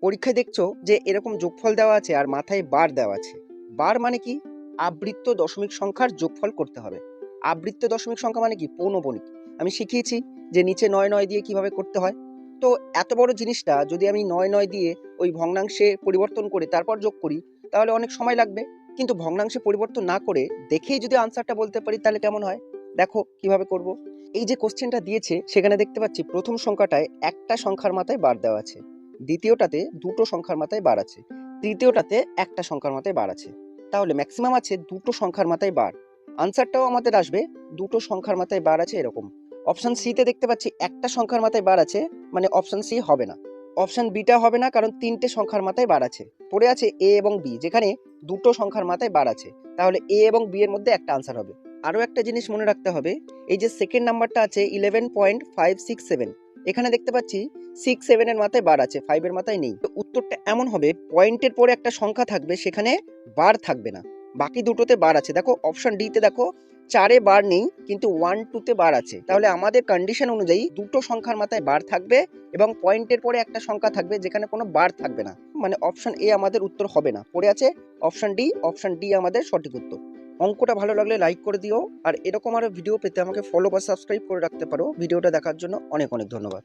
পরীক্ষায় দেখছো যে এরকম যোগফল দেওয়া আছে আর মাথায় বার দেওয়া আছে। বার মানে কি? আবৃত্ত দশমিক সংখ্যার যোগফল করতে হবে। আবৃত্ত দশমিক সংখ্যা মানে কি? পৌনঃপুনিক। আমি শিখিয়েছি যে নিচে ৯ দিয়ে কিভাবে করতে হয়। তো এত বড় জিনিসটা যদি আমি ৯ দিয়ে ওই ভগ্নাংশে পরিবর্তন করে তারপর যোগ করি, তাহলে অনেক সময় লাগবে। কিন্তু ভগ্নাংশে পরিবর্তন না করে দেখেই যদি আনসারটা বলতে পারি, তাহলে কেমন হয়? দেখো কিভাবে করব। এই যে কোশ্চেনটা দিয়েছে সেখানে দেখতে পাচ্ছি প্রথম সংখ্যাটায় একটা সংখ্যার মাথায় বার দেওয়া আছে, দ্বিতীয়টাতে দুটো সংখ্যার মাথায় বার আছে, তৃতীয়টাতে একটা সংখ্যার মাথায় বার আছে। তাহলে ম্যাক্সিমাম আছে দুটো সংখ্যার মাথায় বার। আনসারটাও আমাদের আসবে দুটো সংখ্যার মাথায় বার আছে এরকম। অপশন সি তে দেখতে পাচ্ছি একটা সংখ্যার মাথায় বার আছে, মানে অপশন সি হবে না। অপশন বিটা হবে না, কারণ তিনটে সংখ্যার মাথায় বার আছে। পড়ে আছে এ এবং বি, যেখানে দুটো সংখ্যার মাথায় বার আছে। তাহলে এ এবং বি এর মধ্যে একটা আনসার হবে। আরো একটা জিনিস মনে রাখতে হবে, এই যে সেকেন্ড নাম্বারটা আছে 11.567, এখানে দেখতে পাচ্ছি 6 7 এর মাথায় বার আছে, 5 এর মাথায় নেই। তো উত্তরটা এমন হবে, পয়েন্টের পরে একটা সংখ্যা থাকবে, সেখানে বার থাকবে না, বাকি দুটোতে বার আছে। দেখো অপশন ডি তে দেখো 4-এ বার নেই, কিন্তু 1 2 তে বার আছে। তাহলে আমাদের কন্ডিশন অনুযায়ী দুটো সংখ্যার মাথায় বার থাকবে এবং পয়েন্টের পরে একটা সংখ্যা থাকবে যেখানে কোনো বার থাকবে না, মানে অপশন এ আমাদের উত্তর হবে না। পড়ে আছে অপশন ডি, অপশন ডি আমাদের সঠিক উত্তর। অঙ্কটা ভালো লাগলে লাইক করে দিও, আর এরকম আরো ভিডিও পেতে আমাকে ফলো বা সাবস্ক্রাইব করে রাখতে পারো। ভিডিওটা দেখার জন্য অনেক অনেক ধন্যবাদ।